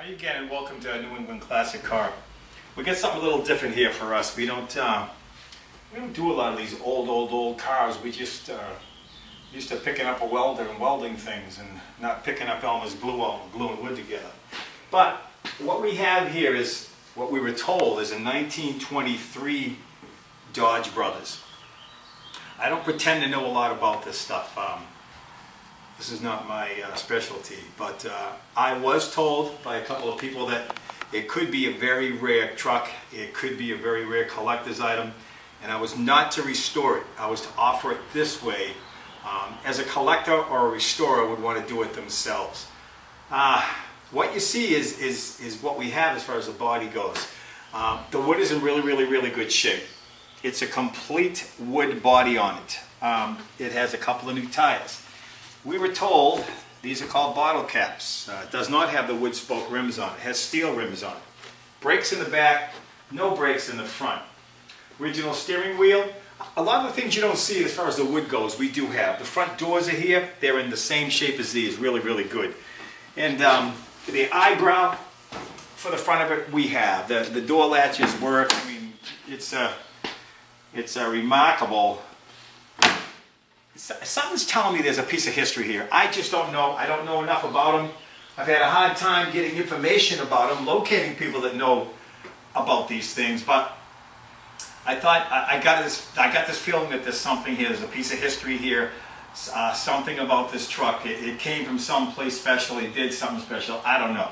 Hi again, and welcome to New England Classic Car. We got something a little different here for us. We don't do a lot of these old cars. We just used to picking up a welder and welding things, and not picking up Elmer's gluing wood together. But what we have here is what we were told is a 1923 Dodge Brothers. I don't pretend to know a lot about this stuff. This is not my specialty, but I was told by a couple of people that it could be a very rare truck, it could be a very rare collector's item, and I was not to restore it. I was to offer it this way. As a collector or a restorer would want to do it themselves. What you see is what we have as far as the body goes. The wood is in really good shape. It's a complete wood body on it. It has a couple of new tires. We were told these are called bottle caps. It does not have the wood spoke rims on it. It has steel rims on it. Brakes in the back, no brakes in the front. Original steering wheel. A lot of the things you don't see as far as the wood goes, we do have. The front doors are here. They're in the same shape as these. Really good. And the eyebrow for the front of it, we have. The door latches work. I mean, it's a remarkable. Something's telling me there's a piece of history here. I just don't know. I don't know enough about them. I've had a hard time getting information about them, locating people that know about these things. But I thought I got this feeling that there's something here. There's a piece of history here. Something about this truck. It came from someplace special. It did something special. I don't know.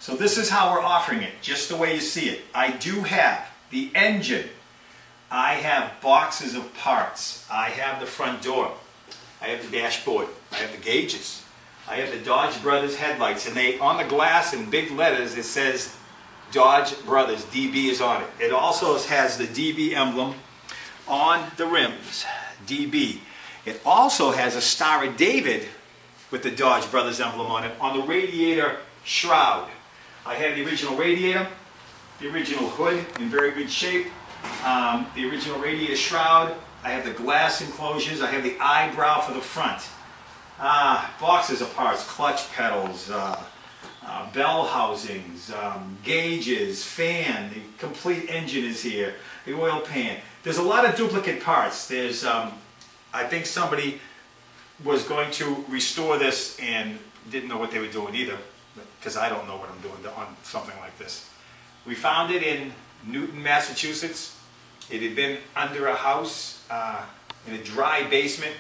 So this is how we're offering it, just the way you see it. I do have the engine. I have boxes of parts. I have the front door. I have the dashboard. I have the gauges. I have the Dodge Brothers headlights, and on the glass in big letters it says Dodge Brothers. DB is on it. It also has the DB emblem on the rims. DB. It also has a Star of David with the Dodge Brothers emblem on it on the radiator shroud. I have the original radiator, the original hood in very good shape. The original radiator shroud. I have the glass enclosures. I have the eyebrow for the front. Boxes of parts, clutch pedals, bell housings, gauges, fan. The complete engine is here. The oil pan. There's a lot of duplicate parts. There's, I think somebody was going to restore this and didn't know what they were doing either, because I don't know what I'm doing on something like this. We found it in Newton, Massachusetts. It had been under a house in a dry basement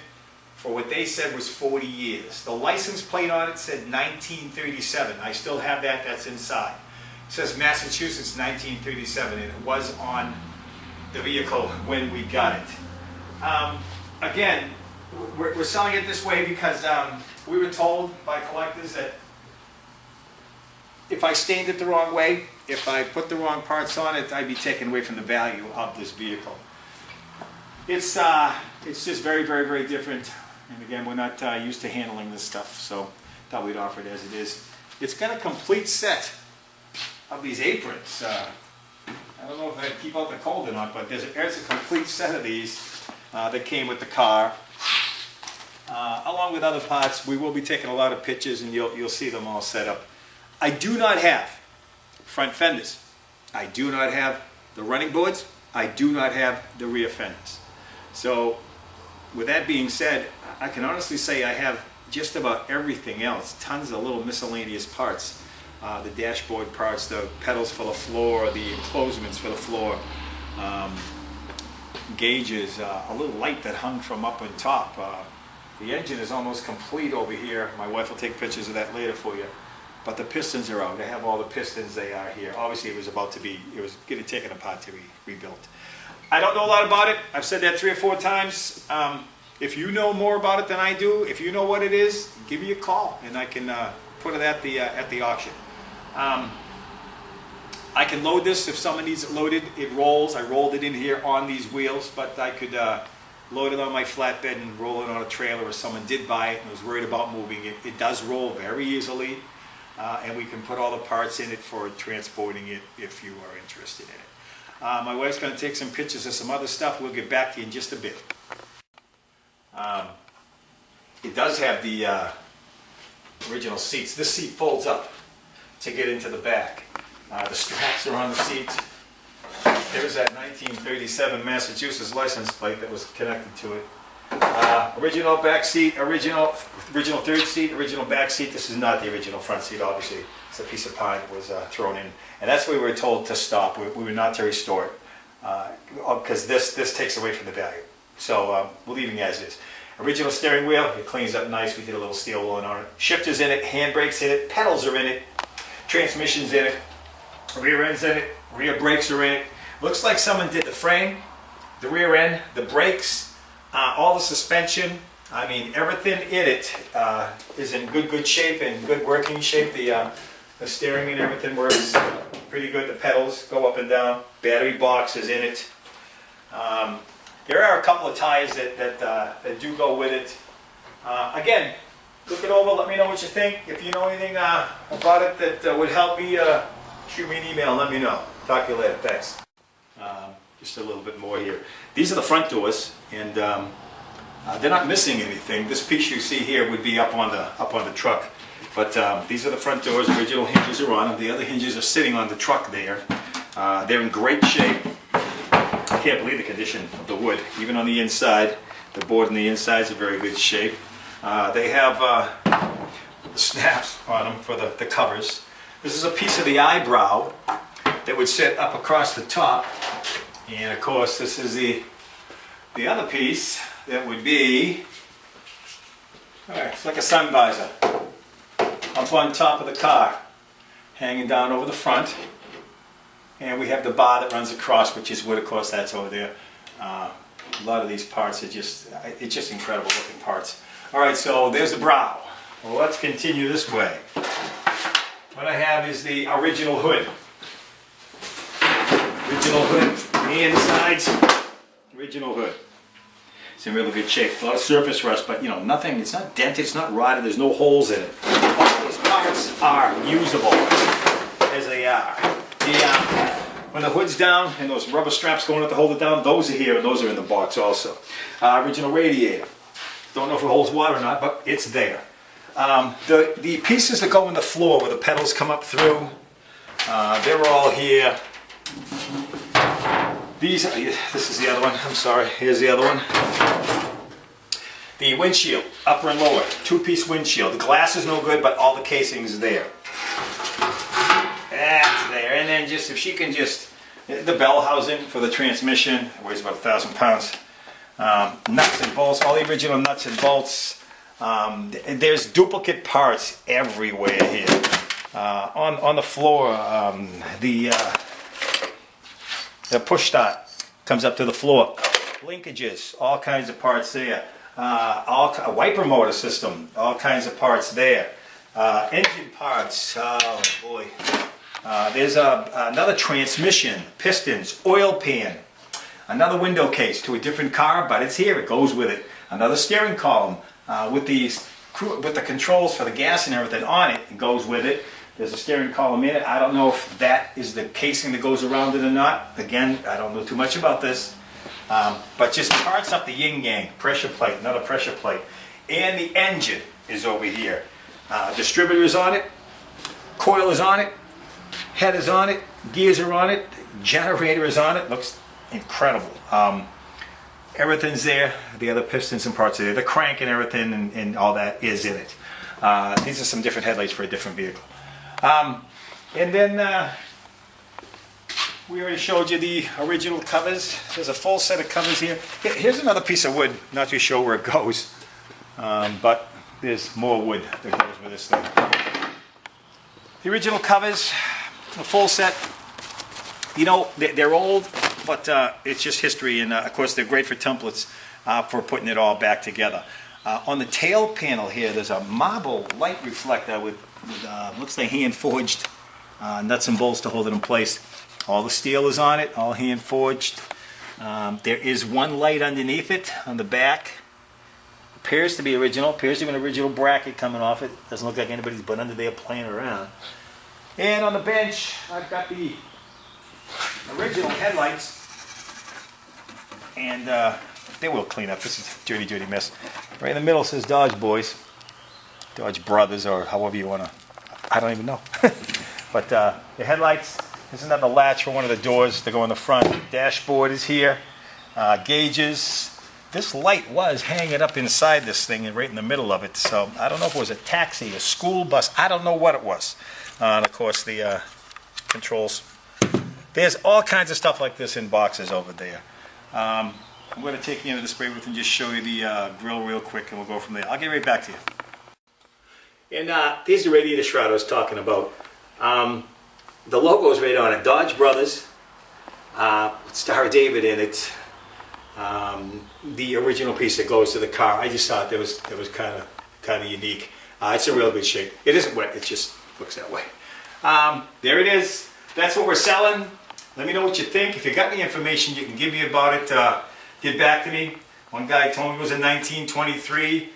for what they said was 40 years. The license plate on it said 1937. I still have that. That's inside. It says Massachusetts 1937, and it was on the vehicle when we got it. Again, we're selling it this way because we were told by collectors that if I stained it the wrong way, if I put the wrong parts on it, I'd be taken away from the value of this vehicle. It's just very different. And again, we're not used to handling this stuff, so thought we'd offer it as it is. It's got a complete set of these aprons. I don't know if I keep out the cold or not, but there's a complete set of these that came with the car. Along with other parts, we will be taking a lot of pictures, and you'll see them all set up. I do not have front fenders. I do not have the running boards. I do not have the rear fenders. So with that being said, I can honestly say I have just about everything else. Tons of little miscellaneous parts. The dashboard parts, the pedals for the floor, the enclosements for the floor, gauges, a little light that hung from up on top. The engine is almost complete over here. My wife will take pictures of that later for you. But the pistons are out. I have all the pistons. They are here. Obviously, it was getting taken apart to be rebuilt. I don't know a lot about it. I've said that 3 or 4 times. If you know more about it than I do, if you know what it is, give me a call, and I can put it at the auction. I can load this if someone needs it loaded. It rolls. I rolled it in here on these wheels, but I could load it on my flatbed and roll it on a trailer if someone did buy it and was worried about moving it. It does roll very easily. And we can put all the parts in it for transporting it if you are interested in it. My wife's going to take some pictures of some other stuff. We'll get back to you in just a bit. It does have the original seats. This seat folds up. to get into the back. The straps are on the seats. There's that 1937 Massachusetts license plate that was connected to it. Original back seat, original third seat, original back seat. This is not the original front seat, obviously. It's a piece of pine that was thrown in. And that's where we were told to stop. We were not to restore it because this takes away from the value. So we're leaving as is. Original steering wheel, it cleans up nice. We did a little steel wooling on it. Shifters in it, handbrakes in it, pedals are in it, transmission's in it, rear end's in it, rear brakes are in it. Looks like someone did the frame, the rear end, the brakes, all the suspension. I mean, everything in it is in good shape and good working shape. The steering and everything works pretty good. The pedals go up and down. Battery box is in it. There are a couple of tires that do go with it. Again, look it over. Let me know what you think. If you know anything about it that would help me, shoot me an email and let me know. Talk to you later. Thanks. Just a little bit more here. These are the front doors, and they're not missing anything. This piece you see here would be up on the truck, but these are the front doors. Original hinges are on them. The other hinges are sitting on the truck there. They're in great shape. I can't believe the condition of the wood. Even on the inside, the board on the inside is in very good shape. They have the snaps on them for the covers. This is a piece of the eyebrow that would sit up across the top. And of course, this is the other piece that would be, it's like a sun visor up on top of the car, hanging down over the front. And we have the bar that runs across, which is wood, of course, that's over there. A lot of these parts are it's just incredible looking parts. All right, so there's the brow. Well, let's continue this way. What I have is the original hood. Original hood, the insides, original hood. It's in really good shape. A lot of surface rust, but you know, nothing, it's not dented, it's not rotted, there's no holes in it. All these parts are usable as they are. When the hood's down and those rubber straps going up to hold it down, those are here and those are in the box also. Original radiator. Don't know if it holds water or not, but it's there. The pieces that go in the floor where the pedals come up through, they're all here. This is the other one, I'm sorry, here's the other one. The windshield, upper and lower, two-piece windshield. The glass is no good, but all the casing's there. That's there, and then just, if she can just, the bell housing for the transmission, it weighs about 1,000 pounds. Nuts and bolts, all the original nuts and bolts. There's duplicate parts everywhere here. On the floor, the push start comes up to the floor. Linkages, all kinds of parts there. A wiper motor system, all kinds of parts there. Engine parts, oh boy. There's another transmission, pistons, oil pan. Another window case to a different car, but it's here, it goes with it. Another steering column with the controls for the gas and everything on it, it goes with it. There's a steering column in it. I don't know if that is the casing that goes around it or not. Again, I don't know too much about this. But just parts up the yin-yang, pressure plate, another pressure plate. And the engine is over here. Distributor is on it, coil is on it, head is on it, gears are on it, generator is on it. Looks incredible. Everything's there. The other pistons and parts are there. The crank and everything and all that is in it. These are some different headlights for a different vehicle. And then we already showed you the original covers. There's a full set of covers here. Here's another piece of wood. Not too sure where it goes, but there's more wood that goes with this thing. The original covers, a full set. You know, they're old, but it's just history, and of course they're great for templates for putting it all back together. On the tail panel here, there's a marble light reflector with looks like hand forged nuts and bolts to hold it in place. All the steel is on it, all hand forged. There is one light underneath it on the back. Appears to be original, appears to be an original bracket coming off it. Doesn't look like anybody's been under there playing around. And on the bench, I've got the original headlights. And they will clean up. This is a dirty mess. Right in the middle says Dodge Boys. Dodge Brothers, or however you want to, I don't even know. But the headlights, there's another latch for one of the doors to go in the front. Dashboard is here. Gauges. This light was hanging up inside this thing and right in the middle of it. So I don't know if it was a taxi, a school bus. I don't know what it was. And of course the controls. There's all kinds of stuff like this in boxes over there. I'm going to take you into the spray booth and just show you the grill real quick, and we'll go from there. I'll get right back to you. And here's the radiator shroud I was talking about. The logo is right on it. Dodge Brothers, Star of David in it. The original piece that goes to the car. I just thought that was kind of unique. It's in real good shape. It isn't wet. It just looks that way. There it is. That's what we're selling. Let me know what you think. If you got any information you can give me about it, get back to me. One guy told me it was a 1923.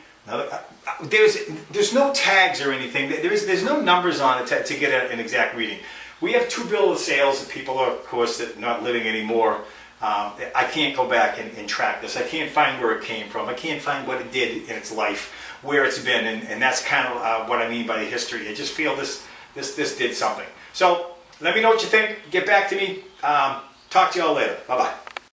There's no tags or anything. There's no numbers on it to get an exact reading. We have 2 bills of sales that people are, of course, that are not living anymore. I can't go back and track this. I can't find where it came from. I can't find what it did in its life, where it's been, and that's kind of what I mean by the history. I just feel this did something. So let me know what you think. Get back to me. Talk to you all later. Bye-bye.